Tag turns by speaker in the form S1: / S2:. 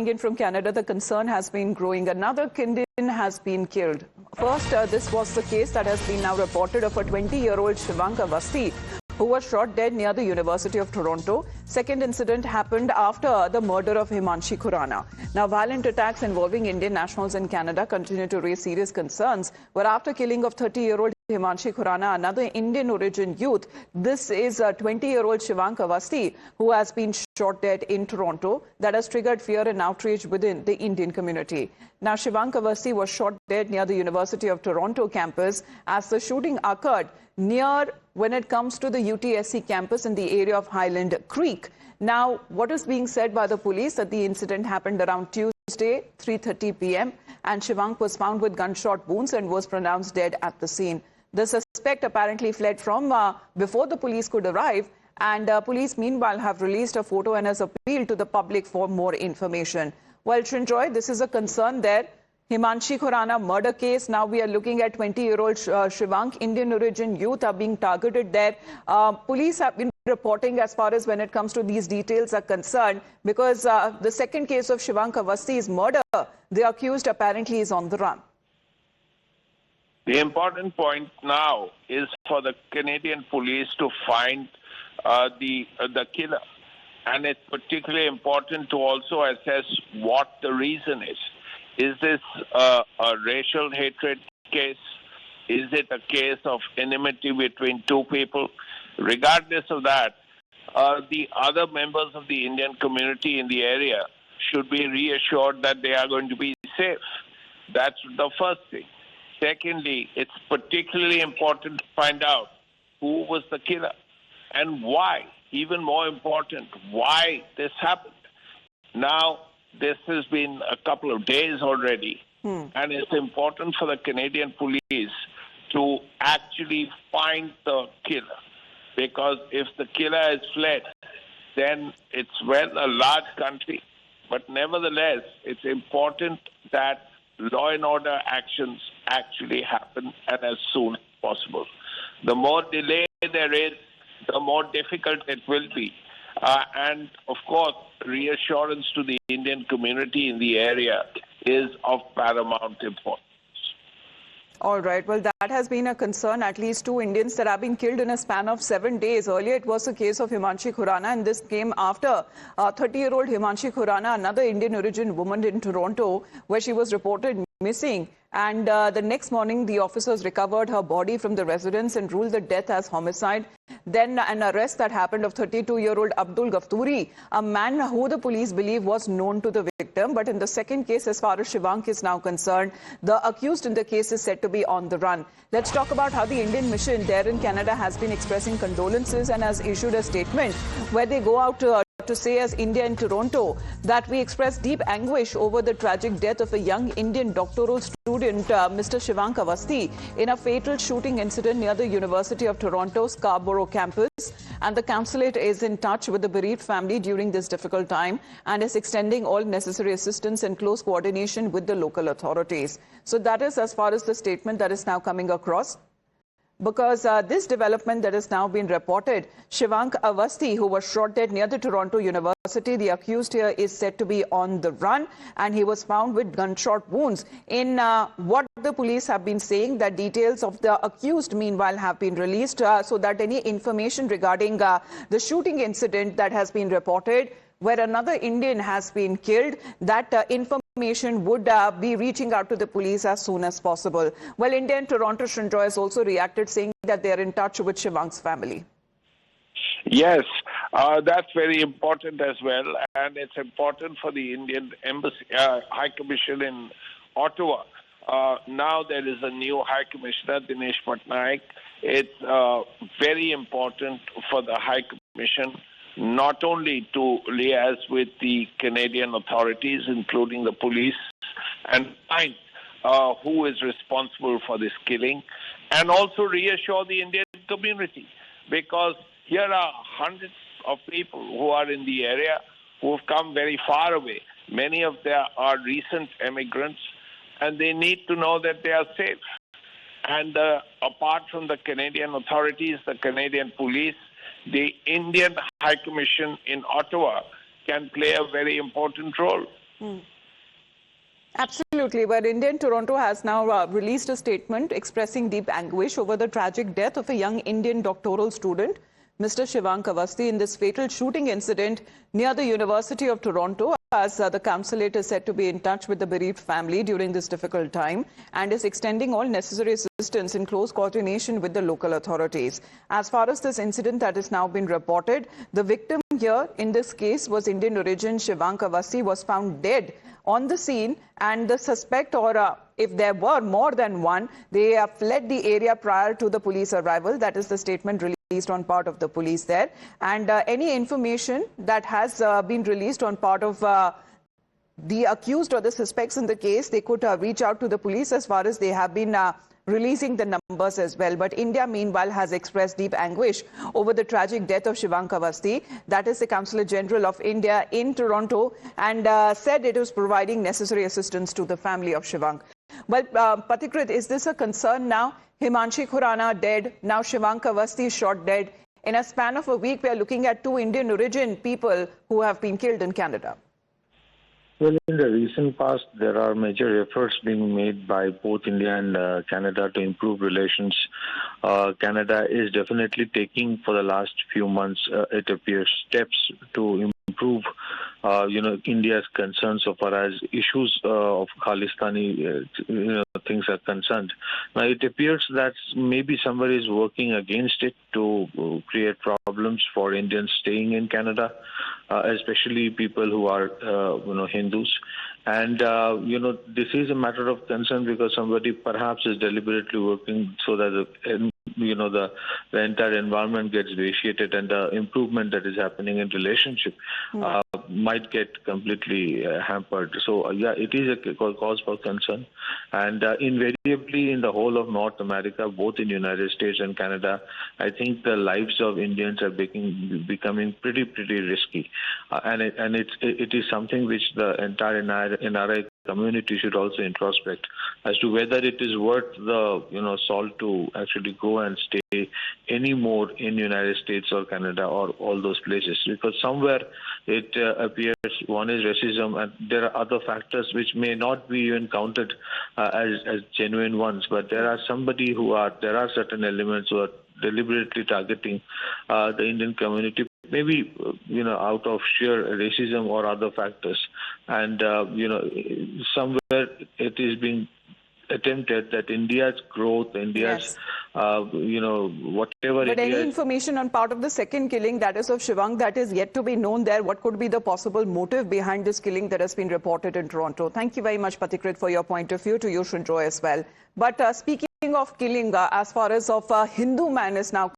S1: in from Canada, the concern has been growing. Another Indian has been killed. First, this was the case that has been now reported of a 20-year-old Shivank Avasthi who was shot dead near the University of Toronto. Second incident happened after the murder of Himanshi Khurana. Now, violent attacks involving Indian nationals in Canada continue to raise serious concerns. But after killing of 30-year-old Himanshi Khurana, another Indian origin youth, this is a 20-year-old Shivank Avasthi who has been shot dead in Toronto. That has triggered fear and outrage within the Indian community. Now, Shivank Avasthi was shot dead near the University of Toronto campus as the shooting occurred near when it comes to the UTSC campus in the area of Highland Creek. Now, what is being said by the police that the incident happened around Tuesday, 3:30 p.m. and Shivank was found with gunshot wounds and was pronounced dead at the scene. The suspect apparently fled from before the police could arrive, and police meanwhile have released a photo and has appealed to the public for more information. Well, Srinjoy, this is a concern there. Himanshi Khurana murder case. Now we are looking at 20-year-old Shivank, Indian origin youth are being targeted there. Police have been reporting as far as when it comes to these details are concerned, because the second case of Shivank Avasthi's murder, the accused apparently is on the run.
S2: The important point now is for the Canadian police to find the killer. And it's particularly important to also assess what the reason is. Is this a racial hatred case? Is it a case of enmity between two people? Regardless of that, the other members of the Indian community in the area should be reassured that they are going to be safe. That's the first thing. Secondly, it's particularly important to find out who was the killer and why. Even more important, why this happened. Now, this has been a couple of days already, and it's important for the Canadian police to actually find the killer. Because if the killer has fled, then it's a large country. But nevertheless, it's important that law and order actions actually happen and as soon as possible. The more delay there is, the more difficult it will be. And, of course, reassurance to the Indian community in the area is of paramount importance.
S1: All right. Well, that has been a concern. At least 2 Indians that have been killed in a span of 7 days. Earlier, it was the case of Himanshi Khurana, and this came after 30-year-old Himanshi Khurana, another Indian origin woman in Toronto, where she was reported missing. And the next morning, the officers recovered her body from the residence and ruled the death as homicide. Then an arrest that happened of 32-year-old Abdul Gafturi, a man who the police believe was known to the victim. But in the second case, as far as Shivank is now concerned, the accused in the case is said to be on the run. Let's talk about how the Indian mission there in Canada has been expressing condolences and has issued a statement where they go out to say as India in Toronto that we express deep anguish over the tragic death of a young Indian doctoral student, Mr. Shivank Avasthi, in a fatal shooting incident near the University of Toronto Scarborough campus. And the consulate is in touch with the bereaved family during this difficult time and is extending all necessary assistance and close coordination with the local authorities. So that is as far as the statement that is now coming across. Because this development that has now been reported, Shivank Avasthi, who was shot dead near the Toronto University, the accused here is said to be on the run, and he was found with gunshot wounds. In what the police have been saying, that details of the accused meanwhile have been released so that any information regarding the shooting incident that has been reported, where another Indian has been killed, that information would be reaching out to the police as soon as possible. Well, India and Toronto, Srinjoy has also reacted, saying that they are in touch with Shivank's family.
S2: Yes, that's very important as well. And it's important for the Indian Embassy, High Commission in Ottawa. Now there is a new High Commissioner, Dinesh Patnaik. It's very important for the High Commission not only to liaise with the Canadian authorities, including the police, and find who is responsible for this killing, and also reassure the Indian community, because here are hundreds of people who are in the area who have come very far away. Many of them are recent immigrants, and they need to know that they are safe. And apart from the Canadian authorities, the Canadian police, the Indian High Commission in Ottawa can play a very important role.
S1: Absolutely. But India in Toronto has now released a statement expressing deep anguish over the tragic death of a young Indian doctoral student, Mr. Shivank Avasthi, in this fatal shooting incident near the University of Toronto, as the consulate is said to be in touch with the bereaved family during this difficult time and is extending all necessary assistance in close coordination with the local authorities. As far as this incident that has now been reported, the victim here in this case was Indian origin. Shivank Avasthi was found dead on the scene, and the suspect, or if there were more than one, they fled the area prior to the police arrival. That is the statement released on part of the police there. And any information that has been released on part of the accused or the suspects in the case, they could reach out to the police as far as they have been releasing the numbers as well. But India, meanwhile, has expressed deep anguish over the tragic death of Shivank Avasthi. That is the Consulate General of India in Toronto, and said it was providing necessary assistance to the family of Shivank. Well, Patikrit, is this a concern now? Himanshi Khurana dead, now Shivank Avasthi shot dead. In a span of a week, we are looking at 2 Indian origin people who have been killed in Canada.
S3: Well, in the recent past, there are major efforts being made by both India and Canada to improve relations. Canada is definitely taking, for the last few months, it appears, steps to improve, India's concerns so far as issues of Khalistani things are concerned. Now, it appears that maybe somebody is working against it to create problems for Indians staying in Canada, especially people who are, Hindus. And, this is a matter of concern because somebody perhaps is deliberately working so that the entire environment gets vitiated and the improvement that is happening in relationship might get completely hampered. So, it is a cause for concern. And invariably in the whole of North America, both in the United States and Canada, I think the lives of Indians are becoming pretty risky. And it is something which the entire NRI community should also introspect as to whether it is worth the salt to actually go and stay anymore in the United States or Canada or all those places, because somewhere it appears one is racism and there are other factors which may not be even counted as genuine ones, but there are certain elements who are deliberately targeting the Indian community, maybe out of sheer racism or other factors. And somewhere it is being attempted that India's growth, India's whatever.
S1: But
S3: India
S1: any information on part of the second killing, that is of Shivank, that is yet to be known there? What could be the possible motive behind this killing that has been reported in Toronto? Thank you very much, Patikrit, for your point of view. To you, Shunjoy, as well. But speaking of killing, as far as of a Hindu man is now